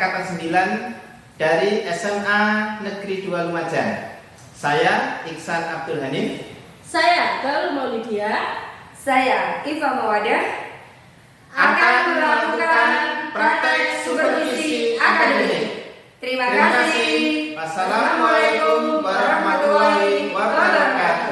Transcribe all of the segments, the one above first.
angkatan 9 dari SMA Negeri 2 Lumajang. Saya Iksan Abdul Hanif. Saya Galuh Maulidia. Saya Iva Mawadah Akan melakukan praktek supervisi akademik. Terima kasih. Wassalamualaikum warahmatullahi wabarakatuh.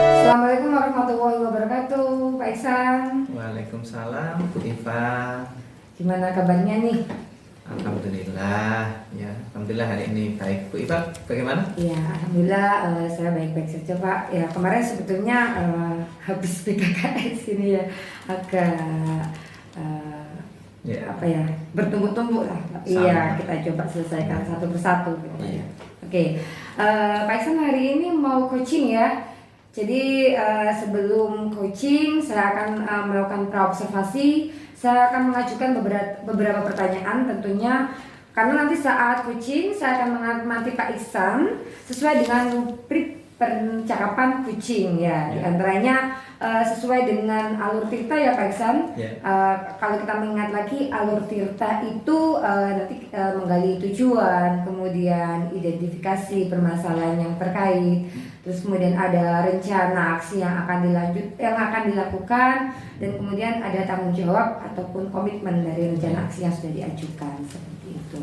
Assalamualaikum warahmatullahi wabarakatuh, Pak Iksan. Waalaikumsalam, Bu Iva. Gimana kabarnya nih? Alhamdulillah, ya. Alhamdulillah hari ini baik. Bu Iva, bagaimana? Ya, alhamdulillah saya baik-baik saja, Pak. Ya, kemarin sebetulnya habis PKKS ini ya agak apa ya, bertumbuk-tumbuk lah. Iya, kita coba selesaikan satu persatu gitu, Pak. Iya. Oke, Pak Iksan hari ini mau coaching ya. Jadi sebelum coaching saya akan melakukan praobservasi. Saya akan mengajukan beberapa pertanyaan tentunya, karena nanti saat coaching saya akan mengamati Pak Iksan sesuai dengan rubrik percakapan coaching ya. Di antaranya sesuai dengan alur tirta ya Pak Iksan. Kalau kita mengingat lagi, alur tirta itu nanti menggali tujuan, kemudian identifikasi permasalahan yang terkait, terus kemudian ada rencana aksi yang akan dilakukan, dan kemudian ada tanggung jawab ataupun komitmen dari rencana aksi yang sudah diajukan, seperti itu.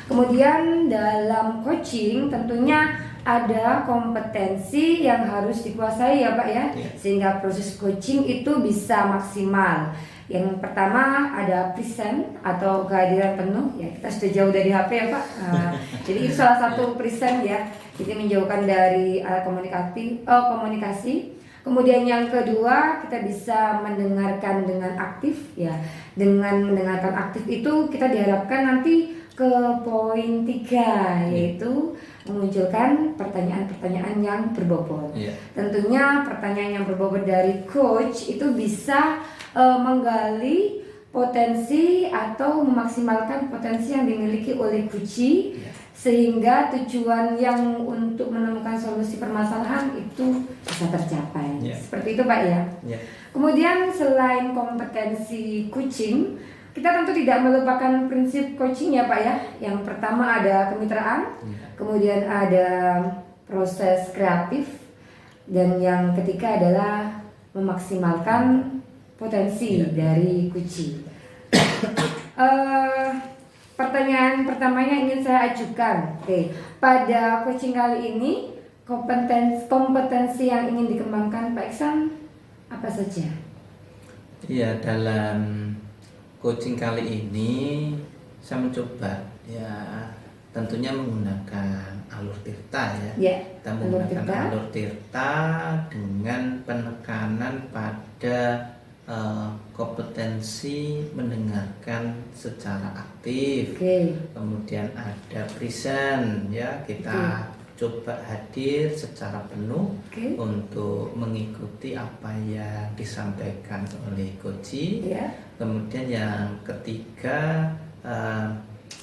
Kemudian dalam coaching tentunya ada kompetensi yang harus dikuasai ya Pak ya, sehingga proses coaching itu bisa maksimal. Yang pertama ada present atau kehadiran penuh ya, kita sudah jauh dari HP ya Pak. Jadi itu salah satu present ya, kita menjauhkan dari komunikasi. Kemudian yang kedua, kita bisa mendengarkan dengan aktif ya. Dengan mendengarkan aktif itu kita diharapkan nanti ke poin 3, yaitu memunculkan pertanyaan-pertanyaan yang berbobot. Tentunya pertanyaan yang berbobot dari coach itu bisa menggali potensi atau memaksimalkan potensi yang dimiliki oleh coachee, sehingga tujuan yang untuk menemukan solusi permasalahan itu bisa tercapai. Seperti itu Pak ya. Kemudian selain kompetensi coaching, kita tentu tidak melupakan prinsip coaching ya Pak ya. Yang pertama ada kemitraan, kemudian ada proses kreatif, dan yang ketiga adalah memaksimalkan potensi dari coachee. Pertanyaan pertamanya ingin saya ajukan. Pada coaching kali ini kompetensi yang ingin dikembangkan Pak Iksan apa saja? Iya, dalam coaching kali ini saya mencoba ya tentunya menggunakan alur tirta ya. Kita menggunakan alur tirta dengan penekanan pada kompetensi mendengarkan secara aktif. Kemudian ada present ya, kita coba hadir secara penuh untuk mengikuti apa yang disampaikan oleh coachee. Kemudian yang ketiga,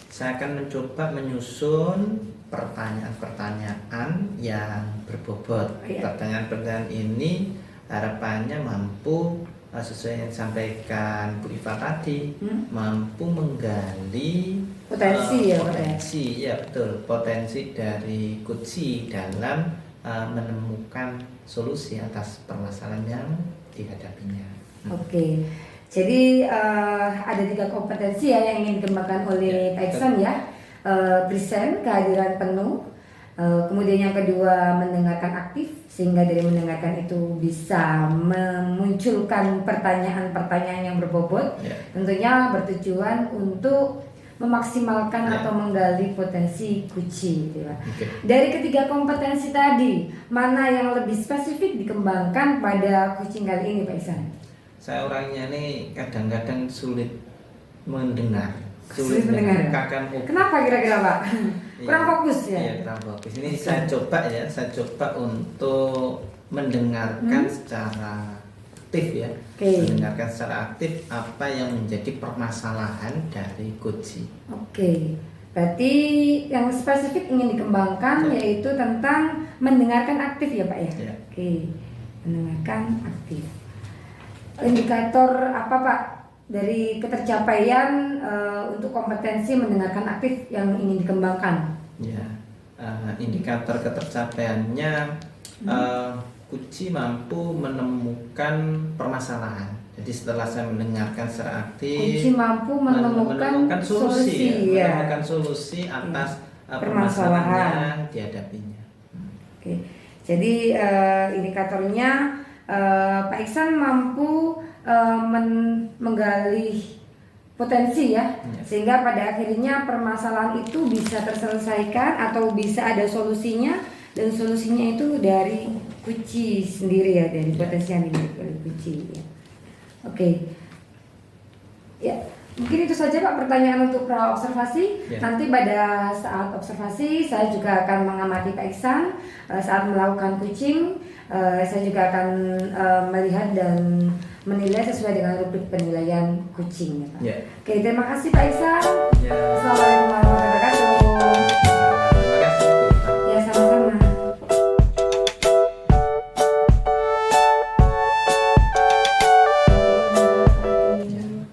saya akan mencoba menyusun pertanyaan-pertanyaan yang berbobot. Pertanyaan-pertanyaan ini harapannya mampu sesuai yang disampaikan Bu Iva tadi, mampu menggali potensi ya betul, potensi dari coachee dalam menemukan solusi atas permasalahan yang dihadapinya. Jadi ada 3 kompetensi ya yang ingin dikembangkan oleh Pak Iksan ya. Present, kehadiran penuh. Kemudian yang kedua mendengarkan aktif, sehingga dari mendengarkan itu bisa memunculkan pertanyaan-pertanyaan yang berbobot. Tentunya bertujuan untuk memaksimalkan atau menggali potensi coachee gitu ya. Dari ketiga kompetensi tadi, mana yang lebih spesifik dikembangkan pada coaching kali ini Pak Iksan? Saya orangnya nih kadang-kadang sulit mendengar. Kenapa kira-kira Pak? Kurang fokus ya? Iya, kurang fokus. Ini saya coba untuk mendengarkan secara aktif ya, Oke. mendengarkan secara aktif apa yang menjadi permasalahan dari coaching. Oke, berarti yang spesifik ingin dikembangkan Ya. yaitu tentang mendengarkan aktif ya Pak ya? Ya. Oke, mendengarkan aktif. Indikator apa Pak dari ketercapaian untuk kompetensi mendengarkan aktif yang ingin dikembangkan? Ya, indikator ketercapaiannya Kuci mampu menemukan permasalahan. Jadi setelah saya mendengarkan secara aktif, Kunci mampu menemukan solusi, ya. menemukan solusi atas Permasalahan. permasalahan yang dihadapinya. Oke, jadi indikatornya Pak Iksan mampu menggali potensi ya, Ya. sehingga pada akhirnya permasalahan itu bisa terselesaikan atau bisa ada solusinya, dan solusinya itu dari Kuci sendiri ya, dari potensi yang dimiliki oleh Kuci ya. Oke, ya mungkin itu saja Pak pertanyaan untuk pra observasi. Ya. Nanti pada saat observasi saya juga akan mengamati Pak Iksan saat melakukan coaching. Saya juga akan melihat dan menilai sesuai dengan rubrik penilaian coaching ya Pak. Ya. Oke, terima kasih Pak Iksan. Ya. Assalamualaikum warahmatullahi wabarakatuh. Terima kasih. Bu. Ya, sama-sama.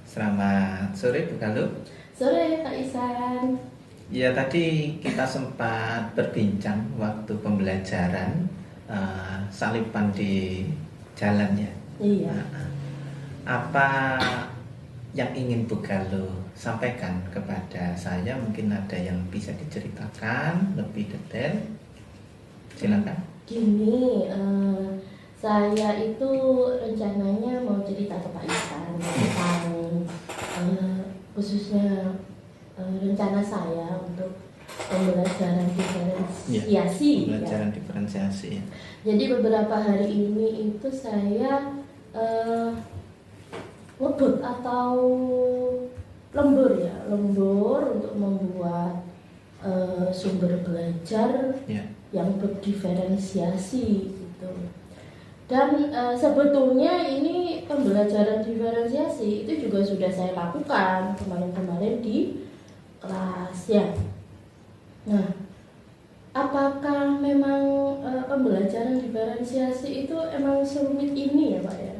Selamat sore Bu Galuh. Sore Kak Isan. Ya, tadi kita sempat berbincang waktu pembelajaran salipan di jalan ya. Iya. Apa yang ingin Bu Galuh sampaikan kepada saya? Mungkin ada yang bisa diceritakan lebih detail. Silakan. Gini, saya itu rencananya mau cerita ke Pak Isan tentang khususnya rencana saya untuk pembelajaran diferensiasi. Pembelajaran diferensiasi. Ya. Jadi beberapa hari ini itu saya ngebut atau lembur untuk membuat sumber belajar Ya. yang berdiferensiasi gitu. Dan sebetulnya ini pembelajaran diferensiasi itu juga sudah saya lakukan kemarin-kemarin di kelas ya. Nah, apakah memang pembelajaran diferensiasi itu emang serumit ini ya Pak ya?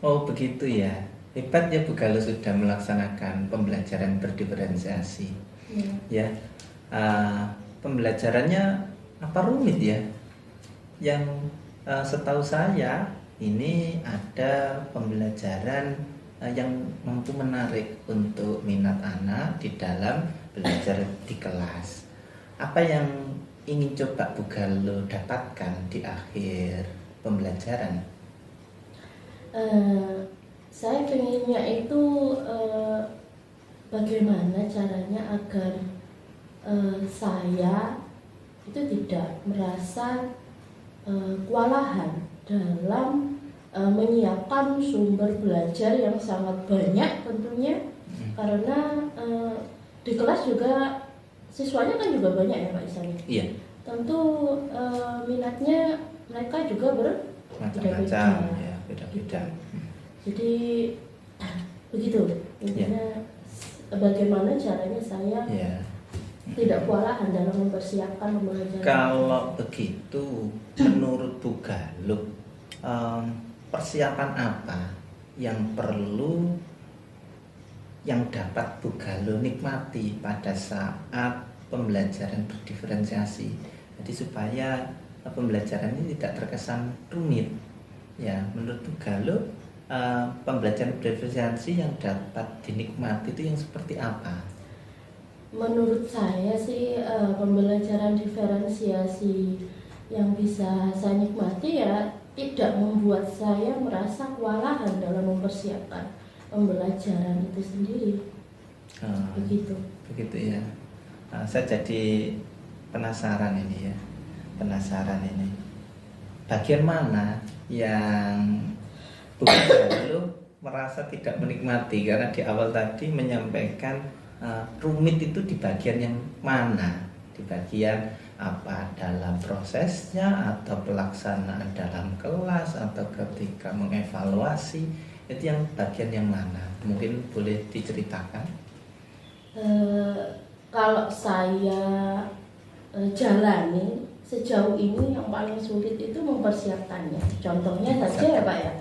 Oh begitu ya. Hebat ya Bu Galuh sudah melaksanakan pembelajaran berdiferensiasi. Ya. Pembelajarannya apa rumit ya? Yang setahu saya ini ada pembelajaran yang mampu menarik untuk minat anak di dalam belajar di kelas. Apa yang ingin coba Bu Galuh dapatkan di akhir pembelajaran? Saya pengennya itu bagaimana caranya agar saya itu tidak merasa kewalahan dalam menyiapkan sumber belajar yang sangat banyak tentunya, karena di kelas juga siswanya kan juga banyak ya Pak Isan. Iya. Tentu minatnya mereka juga Macam-macam ya, beda-beda. Jadi begitu intinya, bagaimana caranya saya Ya. tidak kewalahan dalam mempersiapkan pembelajaran. Kalau begitu, menurut Bu Galuh, persiapan apa yang perlu, yang dapat Bu Galuh nikmati pada saat pembelajaran berdiferensiasi? Jadi supaya pembelajaran ini tidak terkesan rumit. Ya, menurut Bu Galuh, pembelajaran berdiferensiasi yang dapat dinikmati itu yang seperti apa? Menurut saya sih pembelajaran diferensiasi yang bisa saya nikmati ya tidak membuat saya merasa kewalahan dalam mempersiapkan pembelajaran itu sendiri. Begitu. Begitu ya. Saya jadi penasaran ini ya. Bagian mana yang Bu Galuh merasa tidak menikmati? Karena di awal tadi menyampaikan rumit itu di bagian yang mana? di bagian apa dalam prosesnya atau pelaksanaan dalam kelas atau ketika mengevaluasi, itu yang bagian yang mana? Mungkin boleh diceritakan. Kalau saya jalani sejauh ini, yang paling sulit itu mempersiapkannya. Contohnya saja ya Pak ya,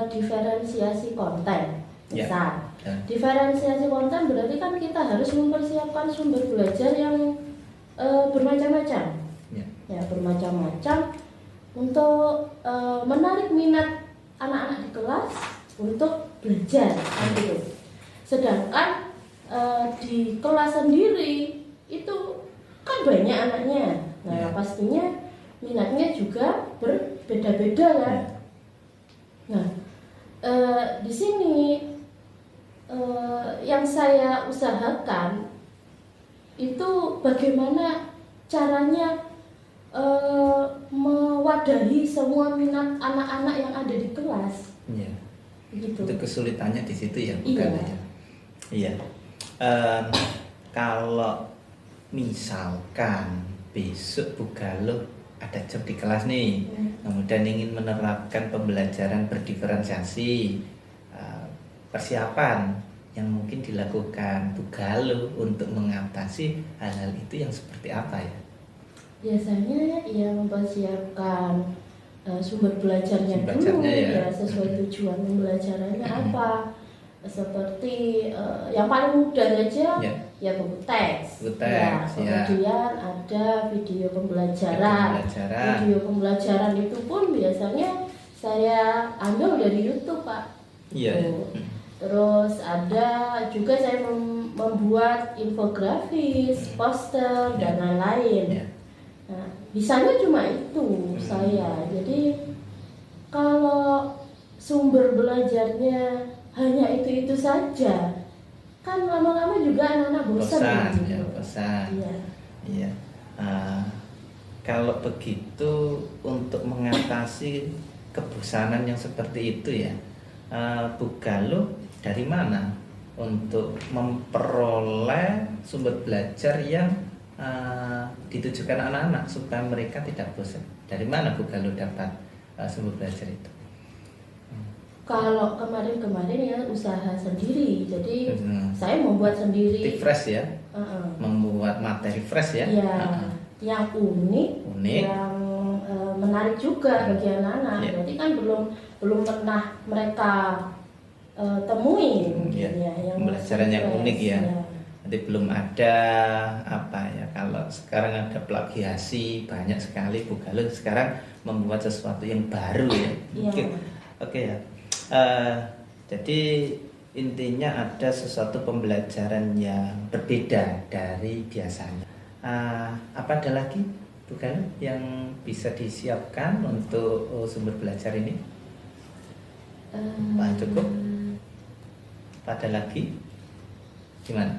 diferensiasi konten. Misal, diferensiasi konten berarti kan kita harus mempersiapkan sumber belajar yang bermacam-macam. Ya, bermacam-macam untuk menarik minat anak-anak di kelas untuk belajar kan gitu. Sedangkan di kelas sendiri itu kan banyak anaknya. Nah, pastinya minatnya juga berbeda-beda kan. Nah, di sini yang saya usahakan itu bagaimana caranya mewadahi semua minat anak-anak yang ada di kelas. Iya. Gitu. Itu kesulitannya di situ ya, bukan aja. Iya. Kalau misalkan besok Bu Galuh ada job di kelas nih, kemudian ingin menerapkan pembelajaran berdiferensiasi, persiapan yang mungkin dilakukan Bu Galuh untuk mengatasi hal-hal itu yang seperti apa ya? Biasanya ya mempersiapkan sumber belajarnya dulu ya, sesuai tujuan pembelajarannya apa. Seperti yang paling mudah aja ya buku teks. Ya, kemudian ada video pembelajaran. Video pembelajaran itu pun biasanya saya ambil dari YouTube Pak. Iya. Terus ada juga saya membuat infografis, poster dan lain-lain. Nah, bisanya cuma itu saya. Jadi kalau sumber belajarnya hanya itu saja, kan lama-lama juga anak-anak bosan. Bosan. Iya. Kalau begitu, untuk mengatasi kebosanan yang seperti itu ya, Bu Galuh dari mana untuk memperoleh sumber belajar yang ditujukan anak-anak supaya mereka tidak bosan? Dari mana Bu Galuh dapat sumber belajar itu? Kalau kemarin ya usaha sendiri, jadi saya membuat sendiri. Fresh ya, membuat materi fresh ya. Yang unik, yang menarik juga bagi anak-anak. Berarti kan belum pernah mereka temuin. Yang pembelajaran yang unik ya. Nanti belum ada apa ya, kalau sekarang ada plagiasi banyak sekali. Bu Galuh sekarang membuat sesuatu yang baru ya. Oke ya. Jadi intinya ada sesuatu pembelajaran yang berbeda dari biasanya. Apa ada lagi Bu Galuh yang bisa disiapkan untuk sumber belajar ini? Pak cukup? Ada lagi? Gimana?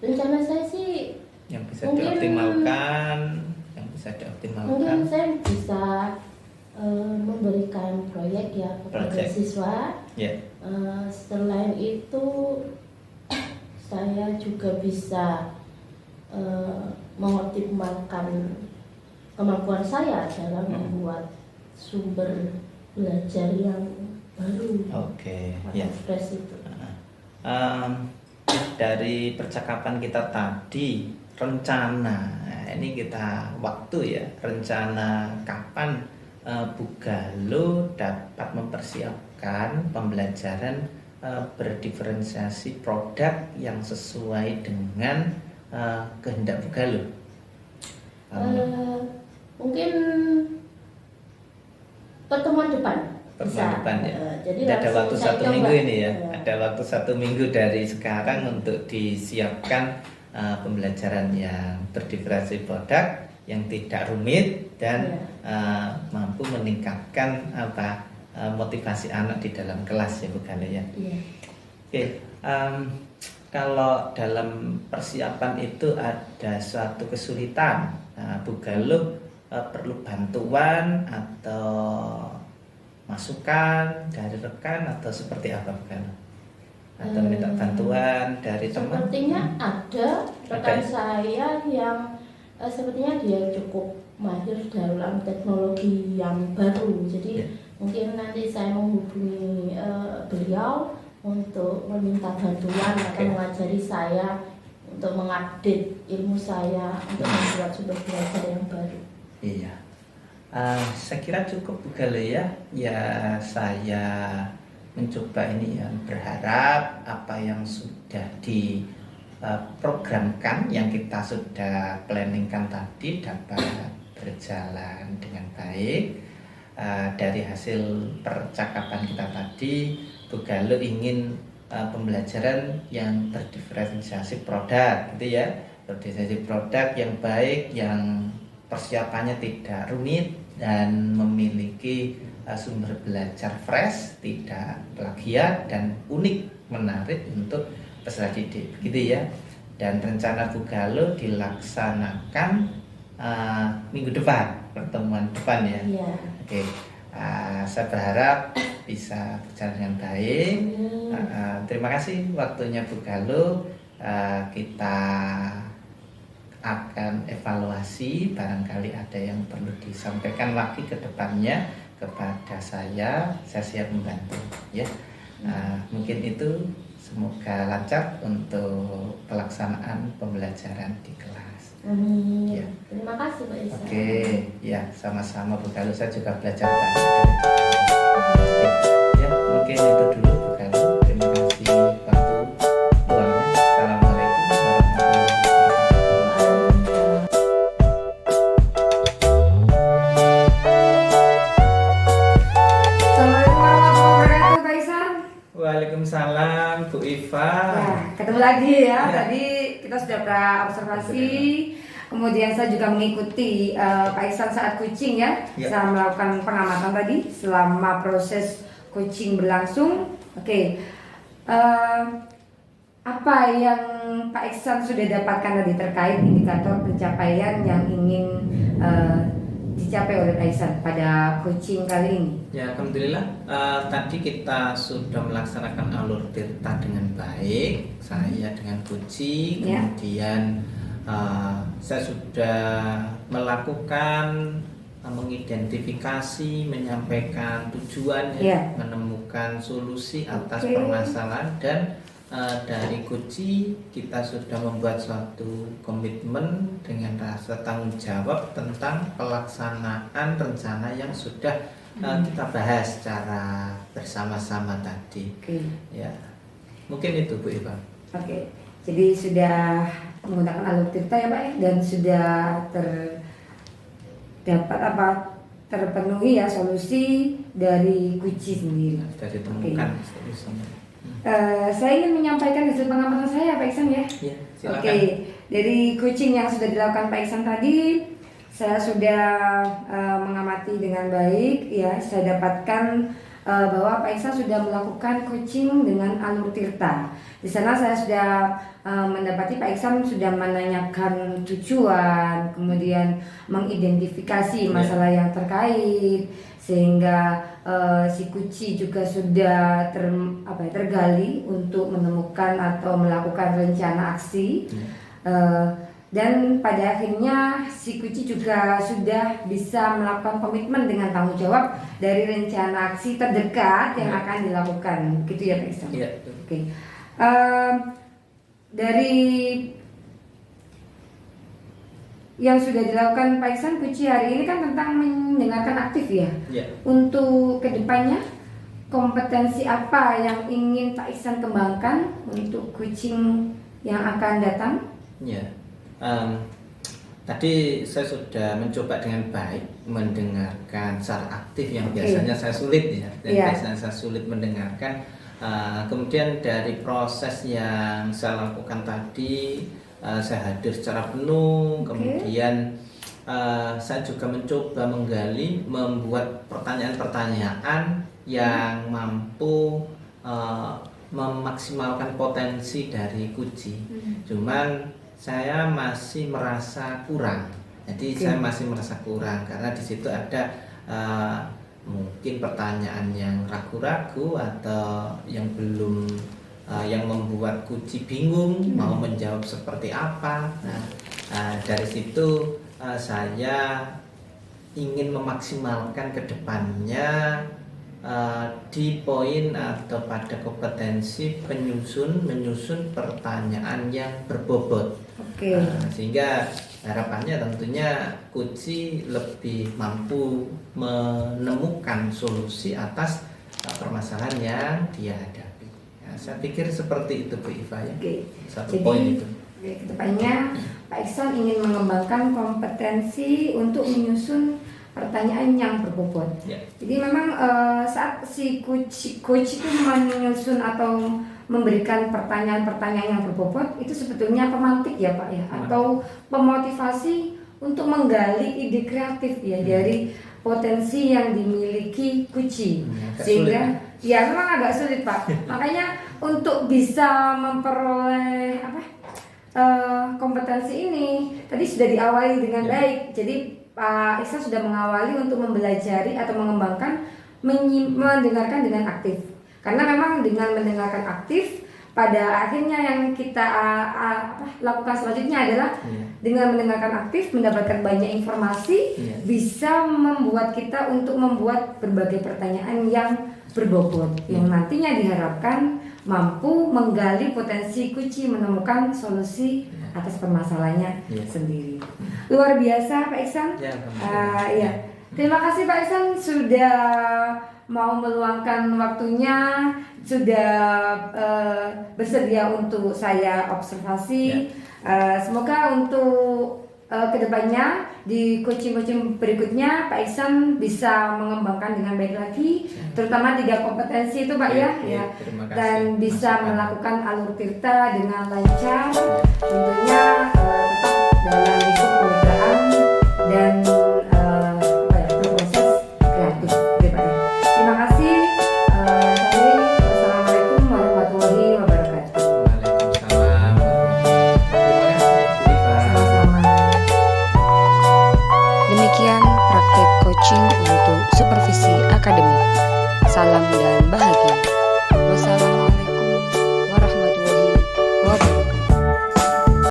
Rencana saya sih yang bisa dioptimalkan, mungkin saya bisa memberikan proyek ya kepada siswa. Selain itu saya juga bisa mengoptimalkan kemampuan saya dalam membuat sumber belajar yang baru. Fresh itu. Dari percakapan kita tadi, rencana ini kita waktu ya, rencana kapan Bu Galuh dapat mempersiapkan pembelajaran berdiferensiasi produk yang sesuai dengan kehendak Bu Galuh? Mungkin pertemuan depan ya. Jadi ada waktu 1 minggu ini ya. Ada waktu 1 minggu dari sekarang untuk disiapkan pembelajaran yang berdiferensiasi produk yang tidak rumit dan mampu meningkatkan motivasi anak di dalam kelas ya Bu Galuh ya. Kalau dalam persiapan itu ada suatu kesulitan, Bu Galuh perlu bantuan atau masukan dari rekan atau seperti apa Bu Galuh? Atau minta bantuan dari teman? Sepertinya ada rekan saya yang sepertinya dia cukup mahir dalam teknologi yang baru. Jadi mungkin nanti saya menghubungi beliau untuk meminta bantuan atau mengajari saya untuk mengupdate ilmu saya untuk membuat sumber belajar yang baru. Iya. Saya kira cukup Bu Galo ya. Ya saya mencoba ini ya, berharap apa yang sudah diprogramkan, yang kita sudah planningkan tadi dapat berjalan dengan baik. Dari hasil percakapan kita tadi, Bu Galo ingin pembelajaran yang berdiferensiasi produk, gitu ya, berdiferensiasi produk yang baik, yang persiapannya tidak rumit dan memiliki sumber belajar fresh, tidak plagiat dan unik, menarik untuk peserta didik, gitu ya. Dan rencana Bu Galo dilaksanakan minggu depan, pertemuan depan ya. Iya. Oke, saya berharap bisa berjalan dengan baik. Terima kasih waktunya Bu Galo. Kita akan evaluasi, barangkali ada yang perlu disampaikan lagi ke depannya kepada saya siap membantu ya. Mungkin itu, semoga lancar untuk pelaksanaan pembelajaran di kelas. Amin. Ya. Terima kasih Pak Isa. Oke, ya sama-sama Bu Galo, saya juga belajar banyak dari Bu Galo. Oke, ya mungkin itu dulu Bu Galo. Terima kasih waktu luangnya. Assalamualaikum warahmatullahi wabarakatuh. Assalamualaikum warahmatullahi wabarakatuh, Pak Ihsan. Waalaikumsalam Bu Iva. Ya, ketemu lagi ya. Tadi kita sudah observasi, kemudian saya juga mengikuti Pak Ihsan saat coaching ya. Saya melakukan pengamatan tadi selama proses coaching berlangsung. Oke, apa yang Pak Ihsan sudah dapatkan tadi terkait indikator pencapaian yang ingin dicapai oleh Pak Ihsan pada coaching kali ini? Ya, alhamdulillah tadi kita sudah melaksanakan alur tirta dengan baik. Saya dengan Puji, kemudian saya sudah melakukan mengidentifikasi, menyampaikan tujuan, menemukan solusi atas permasalahan, dan dari Puji kita sudah membuat suatu komitmen dengan rasa tanggung jawab tentang pelaksanaan rencana yang sudah kita bahas secara bersama-sama tadi. Ya, mungkin itu Bu Iva. Oke, jadi sudah menggunakan alur tirta ya Pak ya, dan sudah terpenuhi ya solusi dari Kuci sendiri. Sudah ditemukan solusinya. Saya ingin menyampaikan hasil pengamatan saya Pak Ihsan ya. Silakan. Oke, dari coaching yang sudah dilakukan Pak Ihsan tadi, saya sudah mengamati dengan baik ya. Saya dapatkan bahwa Pak Ihsan sudah melakukan coaching dengan alur tirta. Di sana saya sudah mendapati Pak Ihsan sudah menanyakan tujuan, kemudian mengidentifikasi masalah yang terkait, sehingga si Kuci juga sudah tergali untuk menemukan atau melakukan rencana aksi. Dan pada akhirnya si Kuci juga sudah bisa melakukan komitmen dengan tanggung jawab dari rencana aksi terdekat yang akan dilakukan, gitu ya Pak Ihsan? Iya. Oke. Dari yang sudah dilakukan Pak Ihsan Kuci hari ini kan tentang mendengarkan aktif ya. Untuk kedepannya kompetensi apa yang ingin Pak Ihsan kembangkan untuk coaching yang akan datang? Ya. Tadi saya sudah mencoba dengan baik mendengarkan secara aktif yang biasanya saya sulit ya, biasanya saya sulit mendengarkan. Kemudian dari proses yang saya lakukan tadi, saya hadir secara penuh. Kemudian saya juga mencoba menggali, membuat pertanyaan-pertanyaan yang mampu memaksimalkan potensi dari Kuci. Cuman saya masih merasa kurang. Jadi saya masih merasa kurang karena di situ ada mungkin pertanyaan yang ragu-ragu atau yang belum yang membuat Kuci bingung mau menjawab seperti apa. Nah, dari situ saya ingin memaksimalkan ke depannya di poin atau pada kompetensi menyusun pertanyaan yang berbobot. Oke. Sehingga harapannya tentunya Kuci lebih mampu menemukan solusi atas permasalahan yang dia hadapi. Ya, saya pikir seperti itu Bu Iva ya. Oke. Satu Jadi, poin itu. kedepannya Pak Iksan ingin mengembangkan kompetensi untuk menyusun pertanyaan yang berbobot. Ya. Jadi memang saat si coach itu menyusun atau memberikan pertanyaan-pertanyaan yang berbobot, itu sebetulnya pemantik ya Pak ya, atau pemotivasi untuk menggali ide kreatif ya dari potensi yang dimiliki Kuci. Sehingga ya memang agak sulit Pak. Makanya untuk bisa memperoleh kompetensi ini tadi sudah diawali dengan baik. Jadi Pak Iksan sudah mengawali untuk mempelajari atau mengembangkan mendengarkan dengan aktif. Karena memang dengan mendengarkan aktif, pada akhirnya yang kita lakukan selanjutnya adalah dengan mendengarkan aktif, mendapatkan banyak informasi, bisa membuat kita untuk membuat berbagai pertanyaan yang berbobot, yang nantinya diharapkan mampu menggali potensi Kuci menemukan solusi atas permasalahannya sendiri. Luar biasa Pak Iksan. Ya. Terima kasih Pak Iksan sudah mau meluangkan waktunya, sudah bersedia untuk saya observasi. Semoga untuk kedepannya di coaching-coaching berikutnya Pak Iksan bisa mengembangkan dengan baik lagi, terutama 3 kompetensi itu Pak ya, dan bisa melakukan alur tirta dengan lancar, tentunya tetap dalam lingkup kemitraan dan berproses kreatif. Terima kasih. Wassalamualaikum warahmatullahi wabarakatuh. Waalaikumsalam. Terima kasih Bu Iva. Sama-sama. Demikian praktek coaching untuk supervisi akademik. Salam dan bahagia.